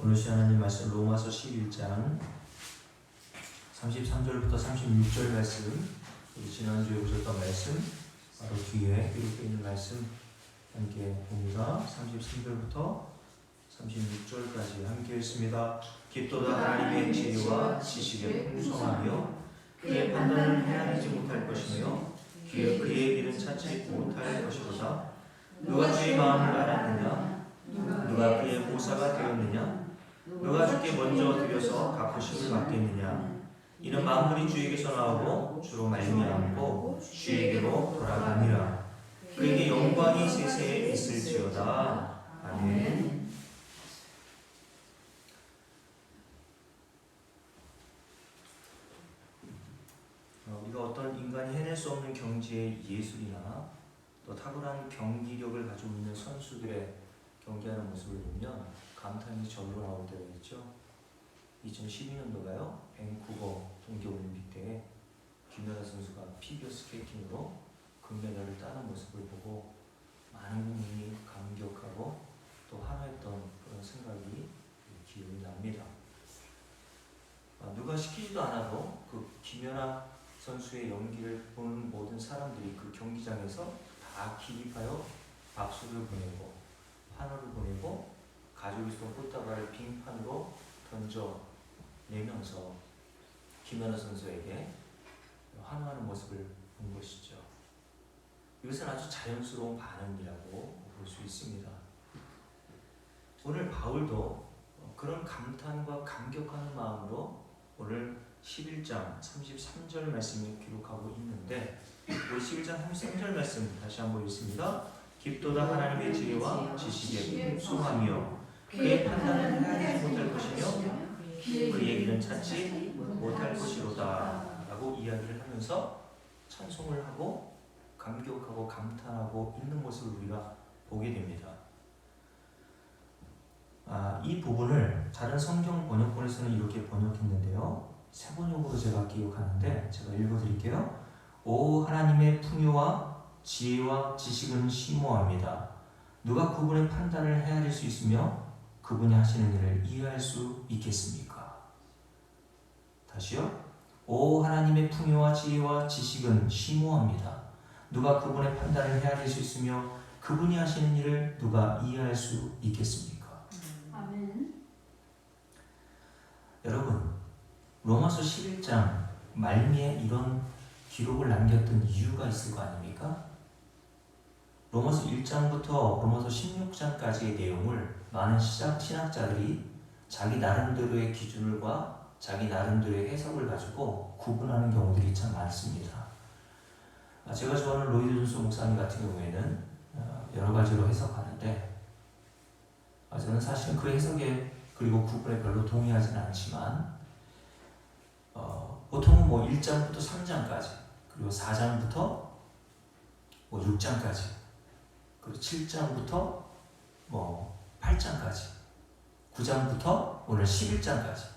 오늘 시간하는 말씀 로마서 11장 33절부터 36절 말씀, 우리 지난주에 보셨던 말씀 바로 뒤에 기록되어 있는 말씀 함께 봅니다. 33절부터 36절까지 함께 읽습니다. 깊도다 하나님의 지혜와 지식의 풍성하며 그의 판단을 헤아리지 못할 것이며 그의 길은 찾지 못할 것이로다. 누가 주의 마음을 알았느냐? 누가 그의 모사가 되었느냐? 누가 주께 먼저 드려서 갚으심을 받겠느냐? 이는 만물이 주에게서 나오고 주로 말미암고 주에게로 돌아가니라. 그에게 영광이 세세에 있을지어다. 아멘. 우리가 어떤 인간이 해낼 수 없는 경지의 예술이나 또 탁월한 경기력을 가지고 있는 선수들의 경기하는 모습을 보면 감탄이 절로 나올 때가 있죠. 2012년도가요 밴쿠버 동계올림픽 때에 김연아 선수가 피겨 스케이팅으로 금메달을 따는 모습을 보고 많은 국민이 감격하고 또 환호했던 그런 생각이 기억이 납니다. 누가 시키지도 않아도 그 김연아 선수의 연기를 보는 모든 사람들이 그 경기장에서 다 기립하여 박수를 보내고 환호를 보내고 가지고 있었던 꽃다발을 빙판으로 던져내면서 김연아 선수에게 환호하는 모습을 본 것이죠. 이것은 아주 자연스러운 반응이라고 볼 수 있습니다. 오늘 바울도 그런 감탄과 감격하는 마음으로 오늘 11장 33절 말씀을 기록하고 있는데, 우리 11장 33절 말씀 다시 한번 읽습니다. 깊도다 하나님의 지혜와 지식의 풍성하며 그의 판단을 헤아리지 못할 것이며 그의 길은 찾지 못할 것이로다 라고 이야기를 하면서 찬송을 하고 감격하고 감탄하고 있는 모습을 우리가 보게 됩니다. 이 부분을 다른 성경 번역본에서는 이렇게 번역했는데요, 새 번역으로 제가 기억하는데 제가 읽어드릴게요. 오 하나님의 풍요와 지혜와 지식은 심오합니다. 누가 그분의 판단을 헤아릴 수 있으며 그분이 하시는 일을 이해할 수 있겠습니까? 다시요. 오 하나님의 풍요와 지혜와 지식은 심오합니다. 누가 그분의 판단을 헤아릴 수 있으며 그분이 하시는 일을 누가 이해할 수 있겠습니까? 아멘. 여러분, 로마서 11장 말미에 이런 기록을 남겼던 이유가 있을 거 아닙니까? 로마서 1장부터 로마서 16장까지의 내용을 많은 신학자들이 자기 나름대로의 기준과 자기 나름대로의 해석을 가지고 구분하는 경우들이 참 많습니다. 제가 좋아하는 로이드 존스 목사님 같은 경우에는 여러 가지로 해석하는데, 저는 사실은 그 해석에 그리고 구분에 별로 동의하지는 않지만, 보통은 1장부터 3장까지, 그리고 4장부터 6장까지, 그리고 7장부터 8장까지, 9장부터 오늘 11장까지,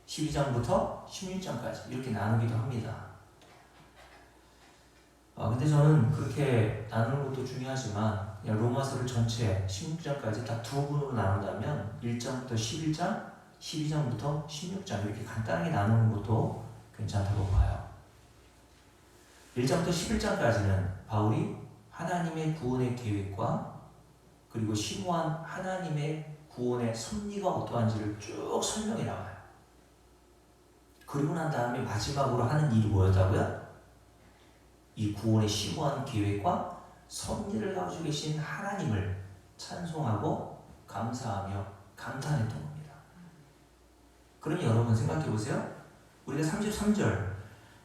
12장부터 16장까지 이렇게 나누기도 합니다. 근데 저는 그렇게 나누는 것도 중요하지만 그냥 로마서를 전체 16장까지 딱 두 분으로 나눈다면 1장부터 11장, 12장부터 16장 이렇게 간단하게 나누는 것도 괜찮다고 봐요. 1장부터 11장까지는 바울이 하나님의 구원의 계획과 그리고 심오한 하나님의 구원의 섭리가 어떠한지를 쭉 설명해 나와요. 그리고 난 다음에 마지막으로 하는 일이 뭐였다고요? 이 구원의 심오한 계획과 섭리를 가지고 계신 하나님을 찬송하고 감사하며 감탄했던 겁니다. 그럼 여러분 생각해 보세요. 우리가 33절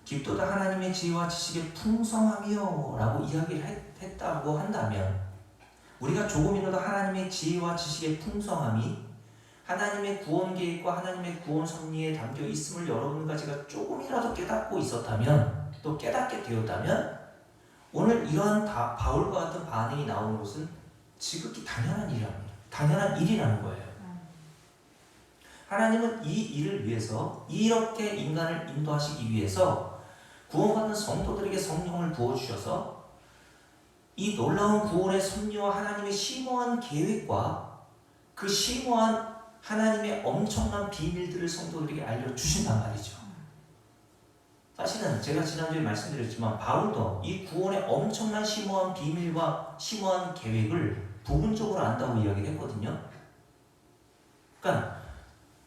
깊도다 하나님의 지혜와 지식의 풍성하며 라고 이야기를 했다고 한다면, 우리가 조금이라도 하나님의 지혜와 지식의 풍성함이 하나님의 구원 계획과 하나님의 구원 섭리에 담겨 있음을 여러분과 제가 조금이라도 깨닫고 있었다면, 또 깨닫게 되었다면, 오늘 이러한 바울과 같은 반응이 나오는 것은 지극히 당연한 일이랍니다. 당연한 일이라는 거예요. 하나님은 이 일을 위해서, 이렇게 인간을 인도하시기 위해서 구원받는 성도들에게 성령을 부어주셔서 이 놀라운 구원의 섭리와 하나님의 심오한 계획과 그 심오한 하나님의 엄청난 비밀들을 성도들에게 알려주신단 말이죠. 사실은 제가 지난주에 말씀드렸지만 바울도 이 구원의 엄청난 심오한 비밀과 심오한 계획을 부분적으로 안다고 이야기를 했거든요. 그러니까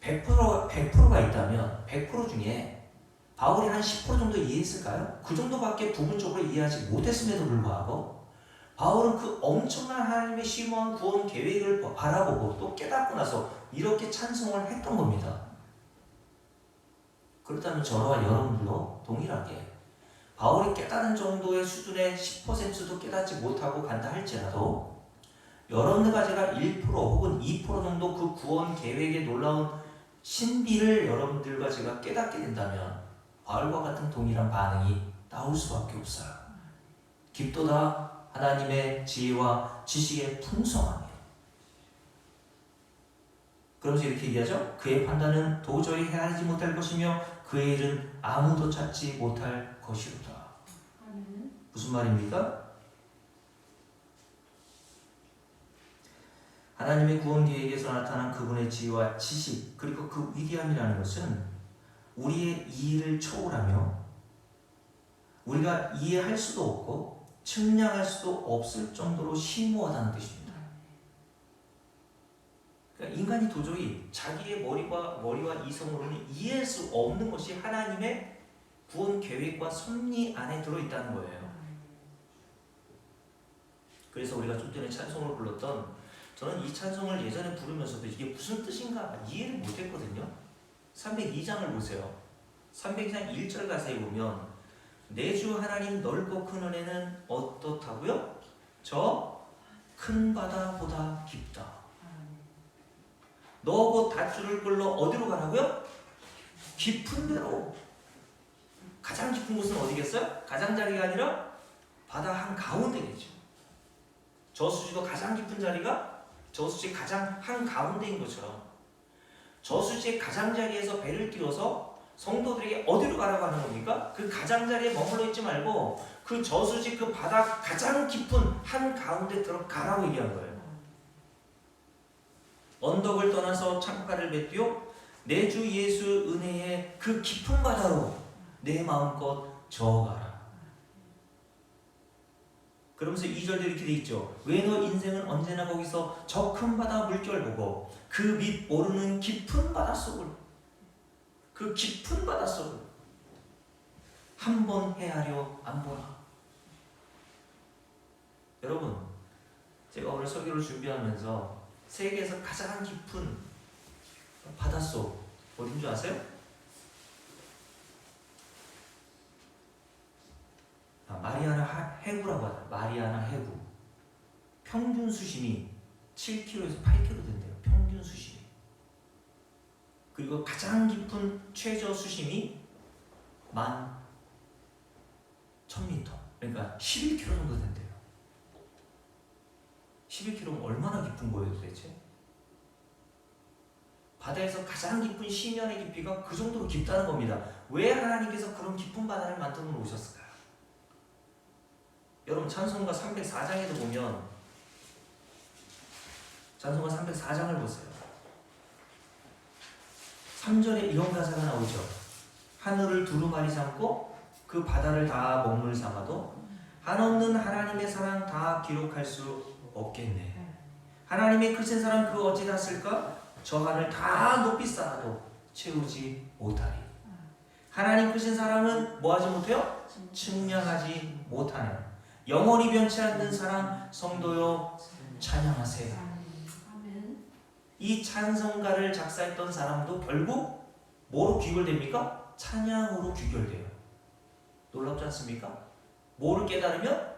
100%가 있다면 100% 중에 바울이 한 10% 정도 이해했을까요? 그 정도밖에 부분적으로 이해하지 못했음에도 불구하고 바울은 그 엄청난 하나님의 심오한 구원 계획을 바라보고 또 깨닫고 나서 이렇게 찬송을 했던 겁니다. 그렇다면 저와 여러분들도 동일하게 바울이 깨닫는 정도의 수준의 10%도 깨닫지 못하고 간다 할지라도 여러분들과 제가 1% 혹은 2% 정도 그 구원 계획의 놀라운 신비를 여러분들과 제가 깨닫게 된다면 바울과 같은 동일한 반응이 나올 수밖에 없어요. 깊도다 하나님의 지혜와 지식의 풍성함이에요. 그러면서 이렇게 얘기하죠. 그의 판단은 도저히 헤아리지 못할 것이며 그의 일은 아무도 찾지 못할 것이로다. 무슨 말입니까? 하나님의 구원 계획에서 나타난 그분의 지혜와 지식 그리고 그 위대함이라는 것은 우리의 이해를 초월하며 우리가 이해할 수도 없고 측량할 수도 없을 정도로 심오하다는 뜻입니다. 그러니까 인간이 도저히 자기의 머리와 이성으로는 이해할 수 없는 것이 하나님의 구원 계획과 섭리 안에 들어있다는 거예요. 그래서 우리가 좀 전에 찬송을 불렀던 저는 이 찬송을 예전에 부르면서도 이게 무슨 뜻인가 이해를 못했거든요. 302장을 보세요. 302장 1절 가사에 보면 내 주 하나님 넓고 큰 은혜는 어떻다고요? 저 큰 바다보다 깊다. 너 곧 닷줄을 끌러 어디로 가라고요? 깊은 데로. 가장 깊은 곳은 어디겠어요? 가장자리가 아니라 바다 한가운데겠죠. 저수지도 가장 깊은 자리가 저수지 가장 한가운데인 것처럼 저수지의 가장자리에서 배를 띄워서 성도들에게 어디로 가라고 하는 겁니까? 그 가장자리에 머물러 있지 말고 그 저수지 그 바다 가장 깊은 한가운데 들어가라고 얘기한 거예요. 언덕을 떠나서 창가를 뱉디오 내 주 예수 은혜의 그 깊은 바다로 내 마음껏 저어가라. 그러면서 2절도 이렇게 돼 있죠. 왜 너 인생은 언제나 거기서 저 큰 바다 물결 보고 그 밑 모르는 깊은 바닷속을 그 깊은 바닷속을 한 번 헤아려 안 보라. 여러분 제가 오늘 설교를 준비하면서 세계에서 가장 깊은 바닷속 어딘 줄 아세요? 마리아나 해구라고 하다. 마리아나 해구. 평균 수심이 7km에서 8km 된대요. 평균 수심이. 그리고 가장 깊은 최저 수심이 11,000m. 그러니까 11km 정도 된대요. 11km면 얼마나 깊은 거예요 도대체? 바다에서 가장 깊은 심연의 깊이가 그 정도로 깊다는 겁니다. 왜 하나님께서 그런 깊은 바다를 만들어 놓으셨을까요? 여러분 찬송가 304장에도 보면 찬송가 304장을 보세요. 3절에 이런 가사가 나오죠. 하늘을 두루마리 삼고 그 바다를 다 먹물 삼아도 한없는 하나님의 사랑 다 기록할 수 없겠네. 하나님의 크신 사랑 그 어찌 닿았을까? 저 하늘 다 높이 쌓아도 채우지 못하리. 하나님 크신 사랑은 뭐하지 못해요? 측량하지 못하네. 영원히 변치 않는 사랑 성도여 찬양하세요. 이 찬송가를 작사했던 사람도 결국 뭐로 귀결됩니까? 찬양으로 귀결돼요. 놀랍지 않습니까? 뭐를 깨달으면?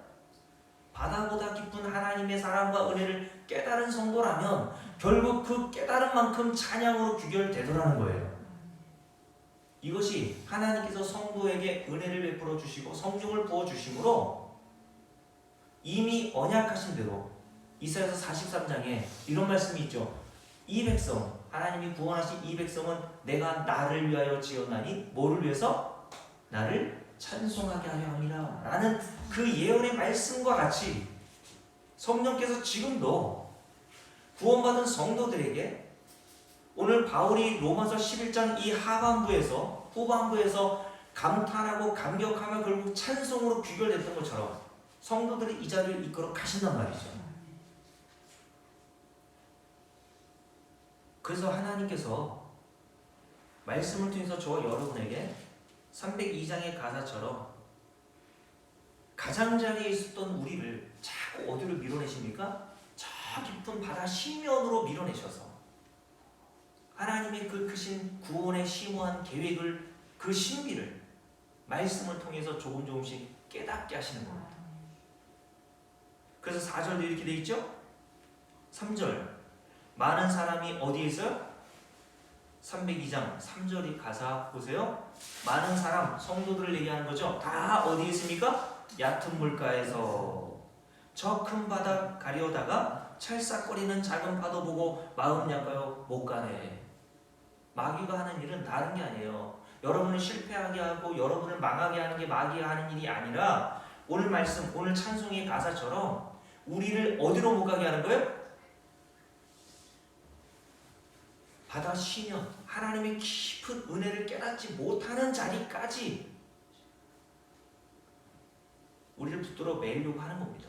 바다보다 깊은 하나님의 사랑과 은혜를 깨달은 성도라면 결국 그 깨달은 만큼 찬양으로 귀결되더라는 거예요. 이것이 하나님께서 성도에게 은혜를 베풀어 주시고 성령을 부어 주심으로 이미 언약하신 대로 이사야서 43장에 이런 말씀이 있죠. 이 백성, 하나님이 구원하신 이 백성은 내가 나를 위하여 지었나니 뭐를 위해서? 나를 찬송하게 하려 함이라 라는 그 예언의 말씀과 같이 성령께서 지금도 구원받은 성도들에게 오늘 바울이 로마서 11장 이 하반부에서 후반부에서 감탄하고 감격하며 결국 찬송으로 귀결됐던 것처럼 성도들이 이 자리를 이끌어 가신단 말이죠. 그래서 하나님께서 말씀을 통해서 저와 여러분에게 302장의 가사처럼 가장자리에 있었던 우리를 자꾸 어디로 밀어내십니까? 저 깊은 바다 심연으로 밀어내셔서 하나님의 그 크신 구원의 심오한 계획을, 그 신비를 말씀을 통해서 조금씩 깨닫게 하시는 겁니다. 그래서 4절도 이렇게 되어 있죠? 3절 많은 사람이 어디에 있어요? 302장 3절이 가사 보세요. 많은 사람, 성도들을 얘기하는 거죠. 다 어디에 있습니까? 얕은 물가에서 저 큰 바다 가려다가 찰싹거리는 작은 파도 보고 마음 약하여 못 가네. 마귀가 하는 일은 다른 게 아니에요. 여러분을 실패하게 하고 여러분을 망하게 하는 게 마귀가 하는 일이 아니라 오늘 말씀, 오늘 찬송의 가사처럼 우리를 어디로 못 가게 하는 거예요? 바다 심연, 하나님의 깊은 은혜를 깨닫지 못하는 자리까지 우리를 붙들어 매려고 하는 겁니다.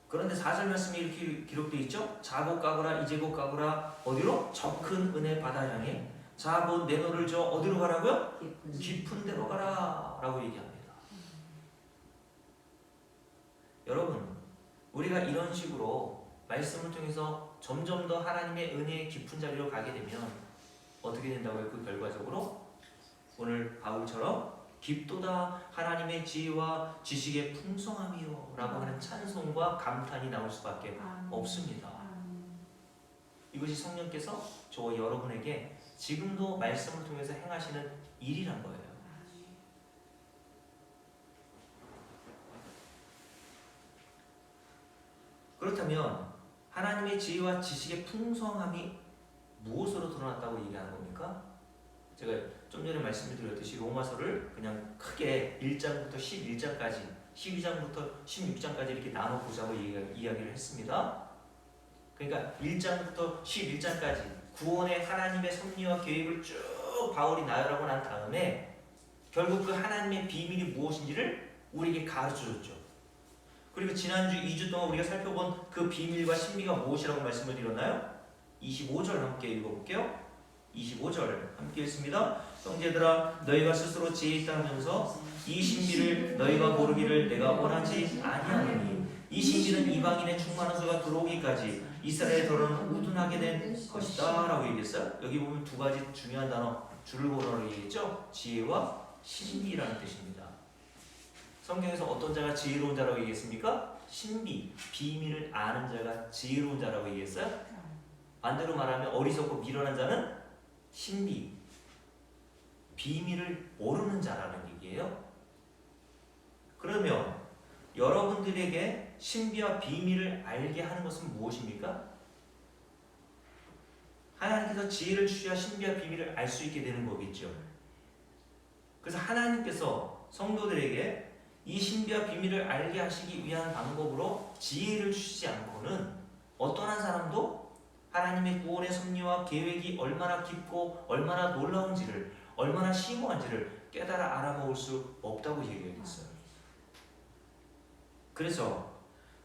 그런데 4절 말씀이 이렇게 기록되어 있죠? 자 곧 가거라 이제 곧 가거라 어디로? 저 큰 은혜 바다 향해. 자 곧 내 너를 저 어디로 가라고요? 깊은 데로 가라 라고 얘기합니다. 여러분, 우리가 이런 식으로 말씀을 통해서 점점 더 하나님의 은혜의 깊은 자리로 가게 되면 어떻게 된다고요? 그 결과적으로 오늘 바울처럼 깊도다 하나님의 지혜와 지식의 풍성함이요 라고 하는 찬송과 감탄이 나올 수밖에 없습니다. 이것이 성령께서 저와 여러분에게 지금도 말씀을 통해서 행하시는 일이란 거예요. 그렇다면 하나님의 지혜와 지식의 풍성함이 무엇으로 드러났다고 얘기하는 겁니까? 제가 좀 전에 말씀을 드렸듯이 로마서를 그냥 크게 1장부터 11장까지 12장부터 16장까지 이렇게 나눠보자고 이야기를 했습니다. 그러니까 1장부터 11장까지 구원의 하나님의 섭리와 계획을 쭉 바울이 나열하고 난 다음에 결국 그 하나님의 비밀이 무엇인지를 우리에게 가르쳐줬죠. 그리고 지난주 2주 동안 우리가 살펴본 그 비밀과 신비가 무엇이라고 말씀을 드렸나요? 25절 함께 읽어볼게요. 25절 함께 읽습니다. 형제들아 너희가 스스로 지혜 있다 하면서 이 신비를 너희가 모르기를 내가 원하지 아니하노니 이 신비는 이방인의 충만한 수가 들어오기까지 이스라엘의 더러는 우둔하게 된 것이다 라고 얘기했어요. 여기 보면 두 가지 중요한 단어 줄을 걸어서 얘기했죠. 지혜와 신비라는 뜻입니다. 성경에서 어떤 자가 지혜로운 자라고 얘기했습니까? 신비, 비밀을 아는 자가 지혜로운 자라고 얘기했어요. 반대로 말하면 어리석고 미련한 자는 신비, 비밀을 모르는 자라는 얘기예요. 그러면 여러분들에게 신비와 비밀을 알게 하는 것은 무엇입니까? 하나님께서 지혜를 주셔야 신비와 비밀을 알 수 있게 되는 거겠죠. 그래서 하나님께서 성도들에게 이 신비와 비밀을 알게 하시기 위한 방법으로 지혜를 주시지 않고는 어떤 한 사람도 하나님의 구원의 섭리와 계획이 얼마나 깊고 얼마나 놀라운지를, 얼마나 심오한지를 깨달아 알아먹을 수 없다고 얘기했어요. 그래서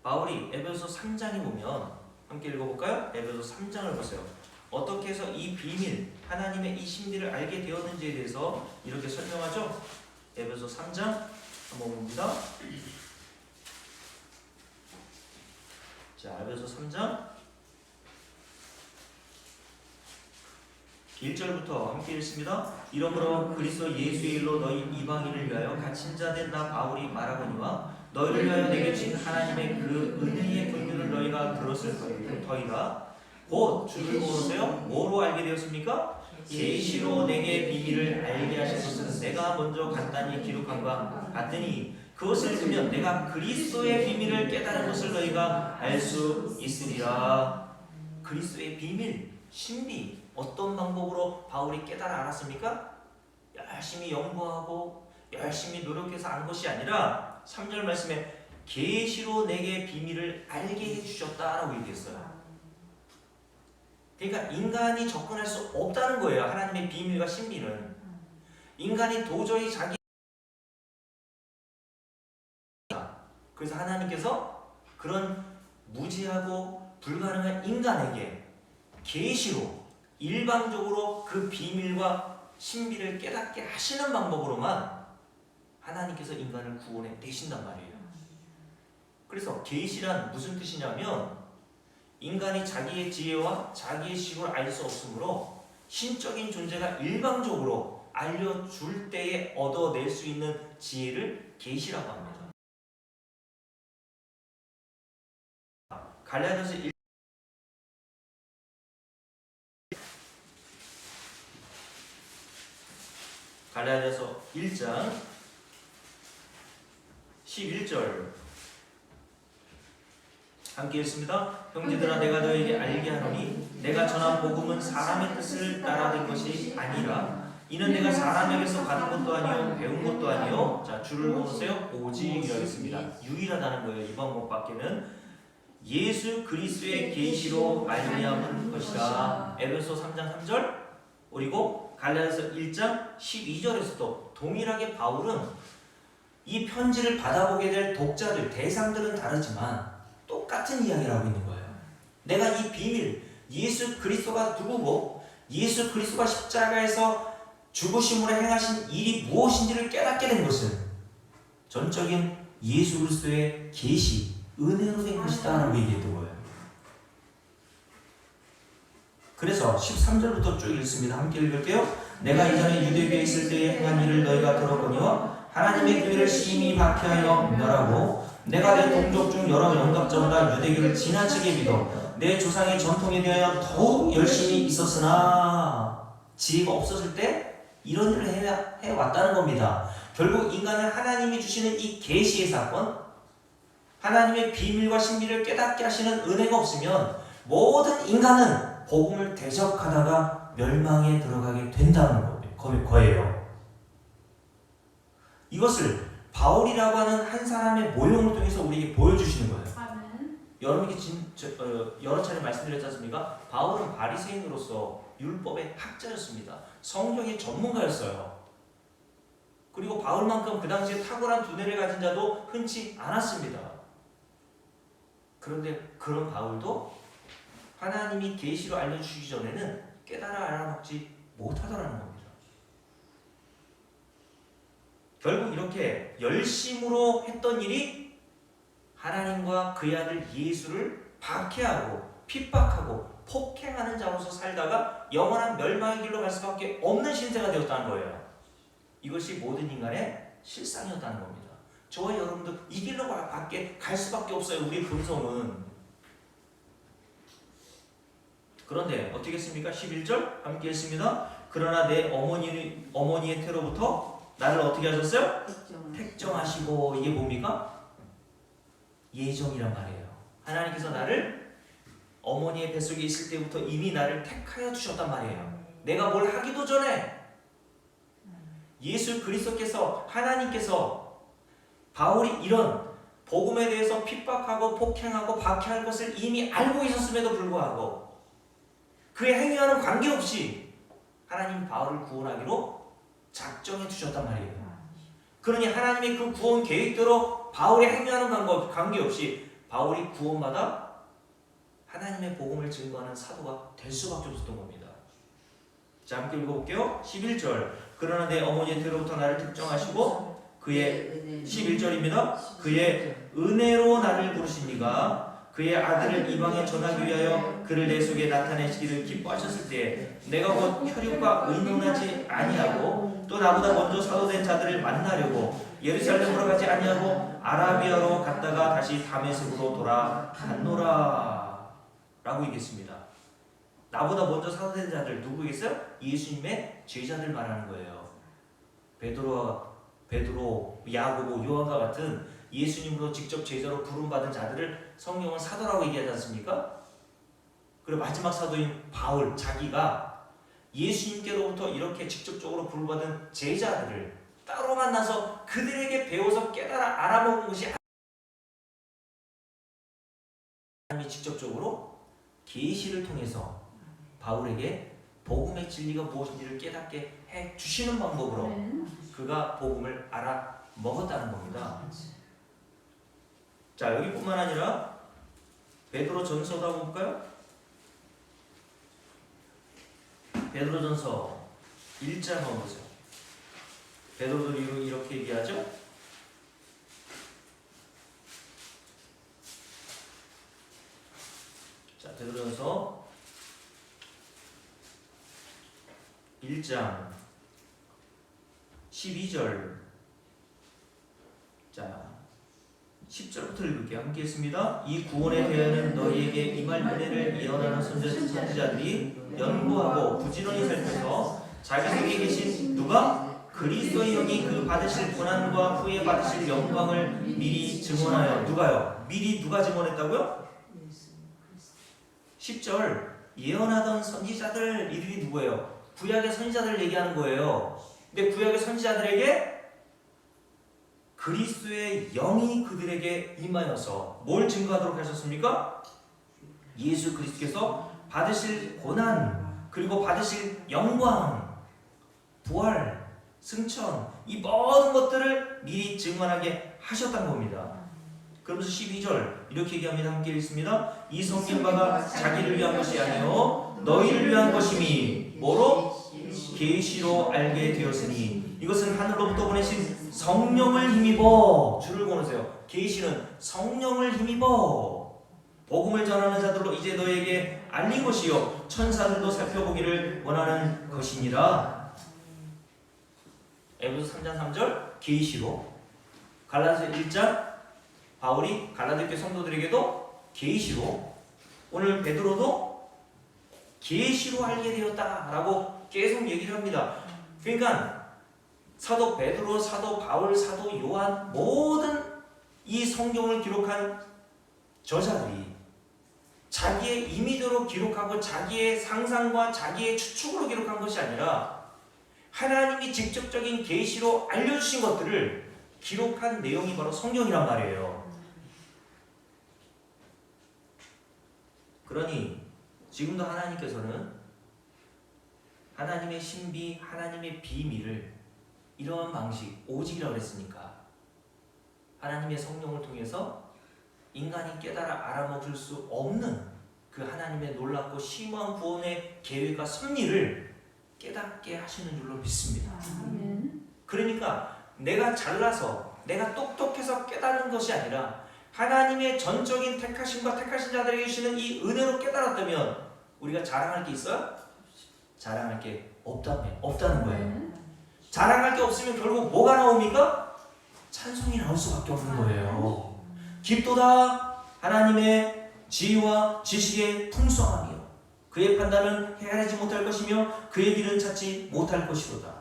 바울이 에베소서 3장에 보면 함께 읽어볼까요? 에베소서 3장을 보세요. 어떻게 해서 이 비밀, 하나님의 이 신비를 알게 되었는지에 대해서 이렇게 설명하죠. 에베소서 3장 한번 봅니다. 자, 에베소서 3장 1절부터 함께 읽습니다. 이러므로 그리스도 예수의 일로 너희 이방인을 위하여 갇힌 자 된 나 바울이 말하거니와 너희를 위하여 내게 주신 하나님의 그 은혜의 긍휼을 너희가 들었을 터이다. 곧 주를 보세요. 뭐로 알게 되었습니까? 계시로 내게 비밀을 알게 하신 것은 내가 먼저 간단히 기록한 바 같으니 그것을 읽으면 내가 그리스도의 비밀을 깨달은 것을 너희가 알 수 있으리라. 그리스도의 비밀, 신비, 어떤 방법으로 바울이 깨달아 알았습니까? 열심히 연구하고 열심히 노력해서 안 것이 아니라 3절 말씀에 계시로 내게 비밀을 알게 해주셨다라고 얘기했어요. 그러니까 인간이 접근할 수 없다는 거예요. 하나님의 비밀과 신비는. 인간이 도저히 자기 그래서 하나님께서 그런 무지하고 불가능한 인간에게 계시로 일방적으로 그 비밀과 신비를 깨닫게 하시는 방법으로만 하나님께서 인간을 구원해 내신단 말이에요. 그래서 계시란 무슨 뜻이냐면 인간이 자기의 지혜와 자기의 식으로 알 수 없으므로 신적인 존재가 일방적으로 알려줄 때에 얻어낼 수 있는 지혜를 계시라고 합니다. 갈라디아서 갈라디아서 1장 11절 함께 읽습니다. 형제들아 내가 너에게 알게 하노니 내가 전한 복음은 사람의 뜻을 따라 된 것이 아니라 이는 내가 사람에게서 받은 것도 아니요 배운 것도 아니요. 자 줄을 보세요. 오직 이라겠습니다. 유일하다는 거예요. 이 방법밖에는 예수 그리스도의 계시로 말미암은 것이다. 에베소 3장 3절 그리고 갈라디아서 1장 12절에서도 동일하게 바울은 이 편지를 받아보게 될 독자들, 대상들은 다르지만 똑같은 이야기를 하고 있는 거예요. 내가 이 비밀, 예수 그리스도가 누구고 예수 그리스도가 십자가에서 죽으심으로 행하신 일이 무엇인지를 깨닫게 된 것은 전적인 예수 그리스도의 계시, 은혜로 된 것이다 라고 얘기했던 거예요. 그래서 13절부터 쭉 읽습니다. 함께 읽을게요. 내가 이전에 유대교에 있을 때에 행한 일을 너희가 들었거니와 하나님의 교회를 심히 박해하여 멸하고 내가 내 동족 중 여러 영접자보다 유대교를 지나치게 믿어 내 조상의 전통에 대하여 더욱 열심히 있었으나 지혜가 없었을 때 이런 일을 해왔다는 겁니다. 결국 인간은 하나님이 주시는 이 계시의 사건, 하나님의 비밀과 신비를 깨닫게 하시는 은혜가 없으면 모든 인간은 복음을 대적하다가 멸망에 들어가게 된다는 거예요. 이것을 바울이라고 하는 한 사람의 모형을 통해서 우리에게 보여주시는 거예요. 여러분께 여러 차례 말씀드렸지 않습니까? 바울은 바리새인으로서 율법의 학자였습니다. 성경의 전문가였어요. 그리고 바울만큼 그 당시에 탁월한 두뇌를 가진 자도 흔치 않았습니다. 그런데 그런 바울도 하나님이 계시로 알려주시기 전에는 깨달아 알아먹지 못하더라는 겁니다. 결국 이렇게 열심으로 했던 일이 하나님과 그의 아들 예수를 박해하고 핍박하고 폭행하는 자로서 살다가 영원한 멸망의 길로 갈 수밖에 없는 신세가 되었다는 거예요. 이것이 모든 인간의 실상이었다는 겁니다. 저와 여러분도 이 길로 밖에 갈 수밖에 없어요. 우리 본성은. 그런데 어떻게 했습니까? 11절 함께 했습니다. 그러나 내 어머니의 태로부터 나를 어떻게 하셨어요? 택정하시고. 이게 뭡니까? 예정이란 말이에요. 하나님께서 나를 어머니의 뱃속에 있을 때부터 이미 나를 택하여 주셨단 말이에요. 내가 뭘 하기도 전에 예수 그리스도께서, 하나님께서 바울이 이런 복음에 대해서 핍박하고 폭행하고 박해할 것을 이미 알고 있었음에도 불구하고 그의 행위와는 관계없이 하나님 바울을 구원하기로 작정해 주셨단 말이에요. 그러니 하나님의 그 구원 계획대로 바울의 행위와는 관계없이 바울이 구원받아 하나님의 복음을 증거하는 사도가 될 수밖에 없었던 겁니다. 자, 함께 읽어볼게요. 11절 그러나 내 어머니의 태로부터 나를 특정하시고 그의 11절입니다. 그의 은혜로 나를 부르시니가 그의 아들을 이방에 전하기 위하여 그를 내 속에 나타내시기를 기뻐하셨을 때 내가 곧 혈육과 의논하지 아니하고 또 나보다 먼저 사도된 자들을 만나려고 예루살렘으로 가지 아니하고 아라비아로 갔다가 다시 다메섹으로 돌아갔노라 라고 얘기했습니다. 나보다 먼저 사도된 자들 누구겠어요? 예수님의 제자들 말하는 거예요. 베드로, 야고보, 요한과 같은 예수님으로 직접 제자로 부름받은 자들을 성경은 사도라고 얘기하지 않습니까? 그리고 마지막 사도인 바울 자기가 예수님께로부터 이렇게 직접적으로 부름받은 제자들을 따로 만나서 그들에게 배워서 깨달아 알아먹은 것이 하나님이 직접적으로 계시를 통해서 바울에게 복음의 진리가 무엇인지를 깨닫게 해 주시는 방법으로 그가 복음을 알아 먹었다는 겁니다. 자, 여기뿐만 아니라 베드로전서도 한번 볼까요? 베드로전서 1장 한번 보세요. 베드로도 이렇게 얘기하죠. 자, 베드로전서 1장 12절. 자, 10절부터 읽을게요. 함께 했습니다. 이 구원에 대하여는 너희에게 임할 은혜를 예언하는 선지자들이 연구하고 부지런히 살펴서 자기 속에 계신 누가? 그리스도의 영이 그 받으실 고난과 후에 받으실 영광을 미리 증언하여. 누가요? 미리 누가 증언했다고요? 10절 예언하던 선지자들 이들이 누구예요? 구약의 선지자들을 얘기하는 거예요. 근데 구약의 선지자들에게 그리스도의 영이 그들에게 임하여서 뭘 증거하도록 하셨습니까? 예수 그리스도께서 받으실 고난, 그리고 받으실 영광, 부활, 승천, 이 모든 것들을 미리 증언하게 하셨던 겁니다. 그러면서 12절 이렇게 얘기합니다. 함께 읽습니다. 이 성경바가 자기를 위한 것이 아니요 너희를 위한 것이니 뭐로? 계시로 알게 되었으니 이것은 하늘로부터 보내신 성령을 힘입어. 줄을 끊으세요. 계시는 성령을 힘입어 복음을 전하는 자들로 이제 너에게 알린 것이요 천사들도 살펴보기를 원하는 것이니라. 에베소 3장 3절 계시로. 갈라디아 1장 바울이 갈라디아 성도들에게도 계시로. 오늘 베드로도 계시로 알게 되었다라고 계속 얘기를 합니다. 그러니까 사도 베드로, 사도 바울, 사도 요한 모든 이 성경을 기록한 저자들이 자기의 임의대로 기록하고 자기의 상상과 자기의 추측으로 기록한 것이 아니라 하나님이 직접적인 계시로 알려주신 것들을 기록한 내용이 바로 성경이란 말이에요. 그러니 지금도 하나님께서는 하나님의 신비, 하나님의 비밀을 이러한 방식, 오직이라고 그랬으니까 하나님의 성령을 통해서 인간이 깨달아 알아먹을 수 없는 그 하나님의 놀랍고 심오한 구원의 계획과 섭리를 깨닫게 하시는 줄로 믿습니다. 그러니까 내가 잘나서 내가 똑똑해서 깨닫는 것이 아니라 하나님의 전적인 택하심과 택하신 자들에게 주시는 이 은혜로 깨달았다면 우리가 자랑할 게 있어요? 자랑할 게 없다는 거예요. 자랑할 게 없으면 결국 뭐가 나옵니까? 찬송이 나올 수밖에 없는 거예요. 깊도다 하나님의 지혜와 지식의 풍성함이요 그의 판단은 헤아리지 못할 것이며 그의 길은 찾지 못할 것이로다.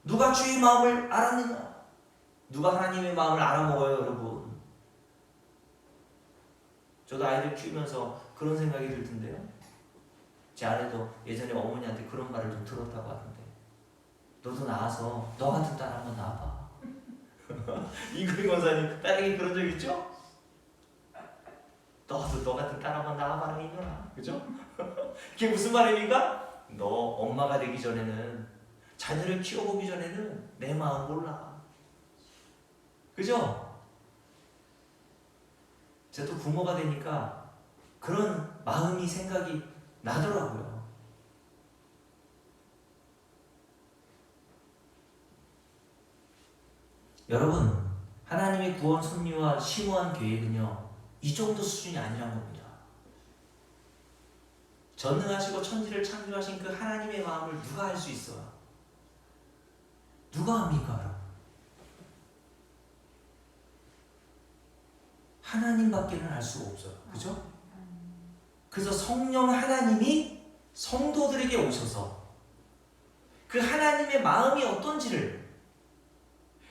누가 주의 마음을 알았느냐? 누가 하나님의 마음을 알아먹어요, 여러분? 저도 아이들 키우면서 그런 생각이 들 텐데요. 제 아내도 예전에 어머니한테 그런 말을 좀 들었다고 하던데, 너도 나와서 너 같은 딸 한번 낳아봐. 이구리 권사님 딸에게 그런 적 있죠? 너도 너 같은 딸 한번 낳아봐라 이년아. 그죠? 그게 무슨 말입니까? 너 엄마가 되기 전에는, 자녀를 키워보기 전에는 내 마음 몰라. 그죠? 저도 부모가 되니까 그런 마음이 생각이 나더라고요. 여러분, 하나님의 구원 섭리와 심오한 계획은요 이 정도 수준이 아니란 겁니다. 전능하시고 천지를 창조하신 그 하나님의 마음을 누가 알 수 있어요? 누가 합니까? 여러분? 하나님밖에는 알 수가 없어요. 그죠? 그래서 성령 하나님이 성도들에게 오셔서 그 하나님의 마음이 어떤지를,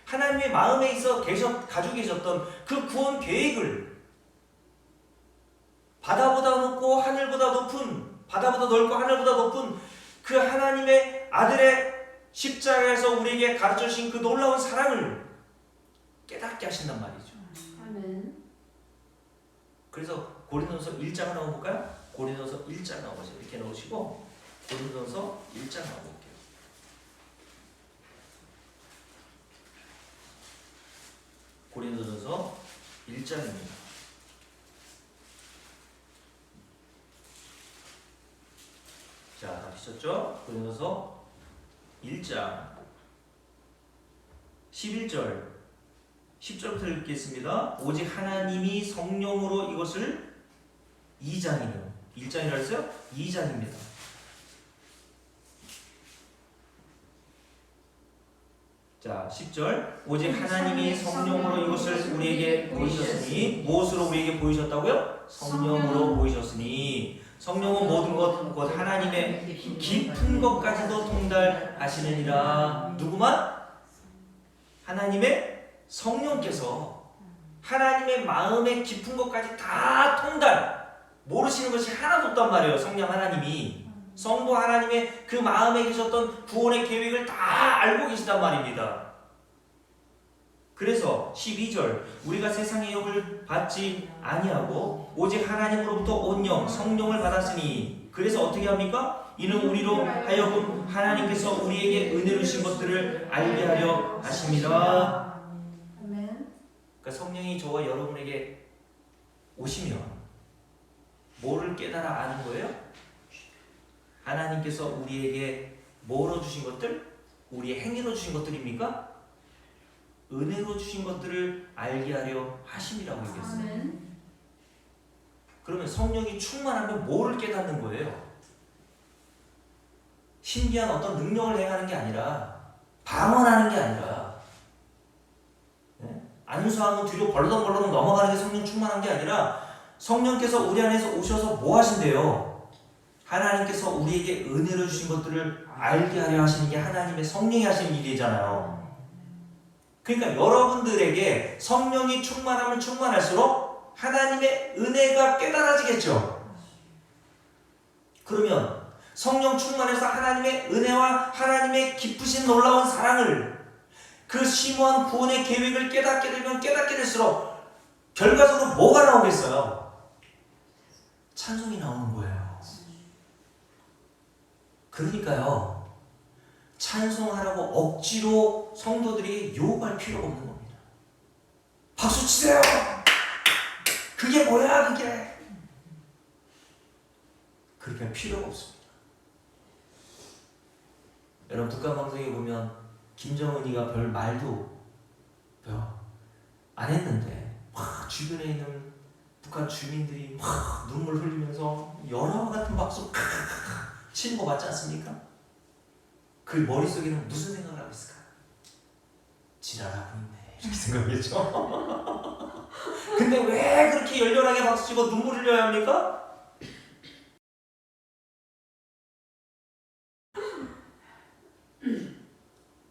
하나님의 마음에 있어 가지고 계셨던 그 구원 계획을, 바다보다 높고 하늘보다 높은, 바다보다 넓고 하늘보다 높은 그 하나님의 아들의 십자가에서 우리에게 가르쳐 주신 그 놀라운 사랑을 깨닫게 하신단 말이죠. 아멘. 그래서 고린도서 1장 한번 볼까요? 고린도서 1장 나오세요. 이렇게 넣으시고 고린도서 1장 나와볼게요. 고린도전서 1장입니다. 자, 다 피셨죠? 고린도서 1장 11절 10절부터 읽겠습니다. 오직 하나님이 성령으로 이것을 2장이네요. 1장이라 했어요? 2장입니다. 자, 10절 오직 하나님이 성령으로 이것을 우리에게 보이셨으니 무엇으로 우리에게 보이셨다고요? 성령으로 보이셨으니 성령은 모든 것 곧 하나님의 깊은 것까지도 통달하시느니라. 누구만? 하나님의 성령께서 하나님의 마음의 깊은 것까지 다 통달 모르시는 것이 하나도 없단 말이에요. 성령 하나님이 성부 하나님의 그 마음에 계셨던 구원의 계획을 다 알고 계시단 말입니다. 그래서 12절 우리가 세상의 영을 받지 아니하고 오직 하나님으로부터 온 영 성령을 받았으니 그래서 어떻게 합니까? 이는 우리로 하여금 하나님께서 우리에게 은혜로 주신 것들을 알게 하려 하심이라. 그러니까 성령이 저와 여러분에게 오시면 뭐를 깨달아 아는 거예요? 하나님께서 우리에게 뭐로 주신 것들? 우리의 행위로 주신 것들입니까? 은혜로 주신 것들을 알게 하려 하심이라고 얘기했어요. 그러면 성령이 충만하면 뭐를 깨닫는 거예요? 신비한 어떤 능력을 행하는 게 아니라 방언하는 게 아니라 안수하면 뒤로 벌렁벌렁 넘어가는 게 성령 충만한 게 아니라 성령께서 우리 안에서 오셔서 뭐 하신대요? 하나님께서 우리에게 은혜로 주신 것들을 알게 하려 하시는 게 하나님의 성령이 하시는 일이잖아요. 그러니까 여러분들에게 성령이 충만하면 충만할수록 하나님의 은혜가 깨달아지겠죠. 그러면 성령 충만해서 하나님의 은혜와 하나님의 기쁘신 놀라운 사랑을 그 심오한 구원의 계획을 깨닫게 되면 깨닫게 될수록 결과적으로 뭐가 나오겠어요? 찬송이 나오는 거예요. 그러니까요. 찬송하라고 억지로 성도들이 요구할 필요가 없는 겁니다. 박수 치세요! 그게 뭐야 그게? 그렇게 할 필요가 없습니다. 여러분 북한방송에 보면 김정은이가 별 말도 안 했는데 막 주변에 있는 북한 주민들이 막 눈물 흘리면서 연화와 같은 박수 치는 거 맞지 않습니까? 그 머릿속에는 무슨 생각을 하고 있을까요? 지랄하고 있네 이렇게 생각했죠. 근데 왜 그렇게 열렬하게 박수치고 눈물 흘려야 합니까?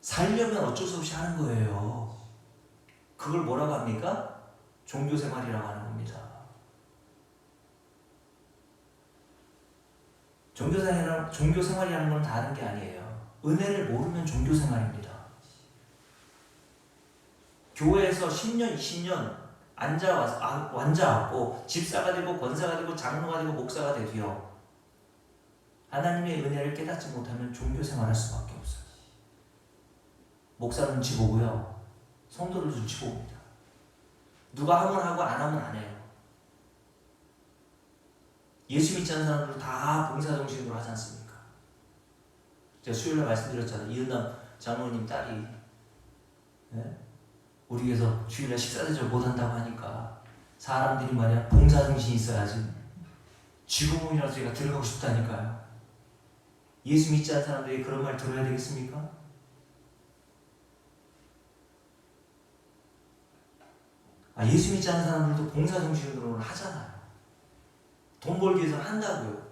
살려면 어쩔 수 없이 하는 거예요. 그걸 뭐라고 합니까? 종교생활이라고 하는 겁니다. 종교생활이라는 건 다른 게 아니에요. 은혜를 모르면 종교생활입니다. 교회에서 10년, 20년 앉아왔고 집사가 되고 권사가 되고 장로가 되고 목사가 되도요. 하나님의 은혜를 깨닫지 못하면 종교생활할 수밖에 없어요. 목사 눈치 보고요. 성도를 눈치 봅니다. 누가 하면 하고 안 하면 안 해요. 예수 믿지 않는 사람들 다 봉사정신으로 하지 않습니까? 제가 수요일에 말씀드렸잖아요. 이은남 장로님 딸이 우리 교회에서 주일날 식사대접 못한다고 하니까 사람들이 말이야 봉사정신이 있어야지 쥐구멍이라도 제가 들어가고 싶다니까요. 예수 믿지 않는 사람들이 그런 말 들어야 되겠습니까? 예수 믿지 않는 사람들도 봉사정신으로 하잖아요. 돈 벌기 위해서 한다고요.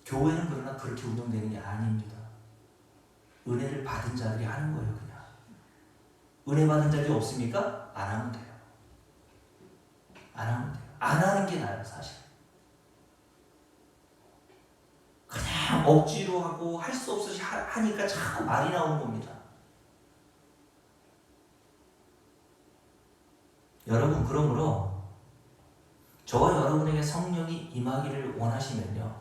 교회는 그러나 그렇게 운영되는 게 아닙니다. 은혜를 받은 자들이 하는 거예요. 그냥 은혜 받은 자들이 없습니까? 안 하면 돼요. 안 하면 돼요. 안 하는 게 나아요. 사실 그냥 억지로 하고 할 수 없이 하니까 자꾸 말이 나오는 겁니다. 여러분 그러므로 저와 여러분에게 성령이 임하기를 원하시면요,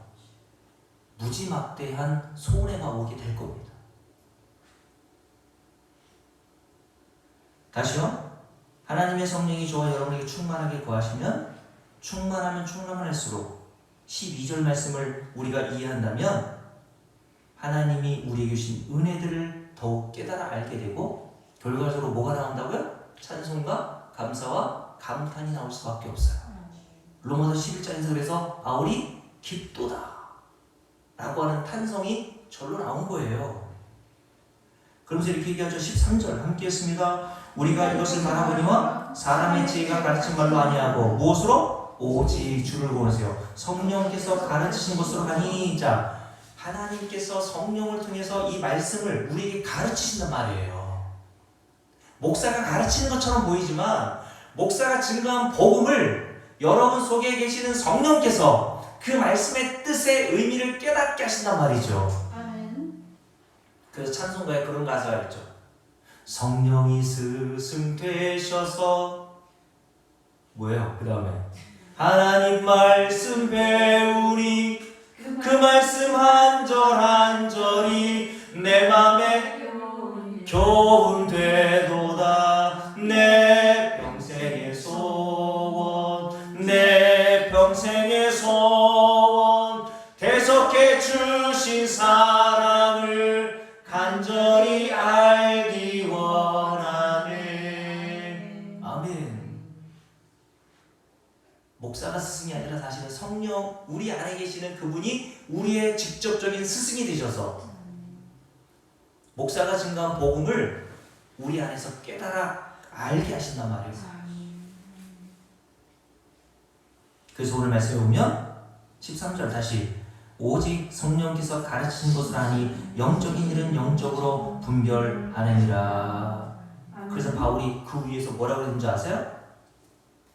무지막대한 손해가 오게 될 겁니다. 다시요. 하나님의 성령이 저와 여러분에게 충만하게 거하시면 충만하면 충만할수록 12절 말씀을 우리가 이해한다면 하나님이 우리에게 주신 은혜들을 더욱 깨달아 알게 되고 결과적으로 뭐가 나온다고요? 찬송과 감사와 감탄이 나올 수밖에 없어요. 로마서 11장에서 그래서 바울이 깊도다 라고 하는 탄성이 절로 나온 거예요. 그러면서 이렇게 얘기하죠. 13절 함께 했습니다. 우리가 이것을 말하거니와 사람의 지혜가 가르친 말로 아니하고 무엇으로? 오직 주를 보내세요. 성령께서 가르치신 것으로 하니. 자, 하나님께서 성령을 통해서 이 말씀을 우리에게 가르치신단 말이에요. 목사가 가르치는 것처럼 보이지만 목사가 증거한 복음을 여러분 속에 계시는 성령께서 그 말씀의 뜻의 의미를 깨닫게 하신단 말이죠. 아멘. 그래서 찬송가에 그런 가사가 있죠. 성령이 스승되셔서 뭐예요? 그 다음에 하나님 말씀 배우니 그 말씀 한 절 한 절이 내 맘에 교훈 되도다. 내 평생의 소원 내 평생의 소원 대속해 주신 사랑을 간절히 알기 원하네. 아멘. 목사가 스승이 아니라 사실은 성령, 우리 안에 계시는 그분이 우리의 직접적인 스승이 되셔서 목사가 증거한 복음을 우리 안에서 깨달아 알게 하신단 말이에요. 그래서 오늘 말씀에 보면 13절 다시 오직 성령께서 가르치신 것을 아니 영적인 일은 영적으로 분별하느니라. 그래서 바울이 그 위에서 뭐라고 했는지 아세요?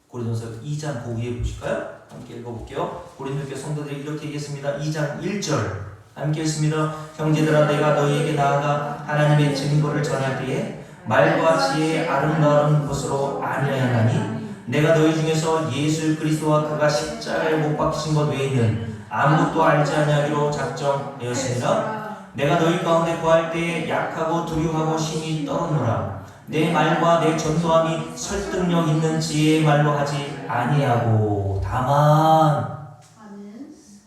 고린도서 2장 그 위에 보실까요? 함께 읽어볼게요. 고린도교 성도들이 이렇게 얘기했습니다. 2장 1절 함께 했습니다. 형제들아 내가 너희에게 나아가 하나님의 증거를 전할 때에 말과 지혜의 아름다운 것으로 아니하나니 내가 너희 중에서 예수 그리스도와 그가 십자가에 못 박히신 것 외에는 아무것도 알지 아니하기로 작정되었습니다. 내가 너희 가운데 거할 때에 약하고 두려워하고 심히 떨었노라. 내 말과 내 전도함이 설득력 있는 지혜의 말로 하지 아니하고 다만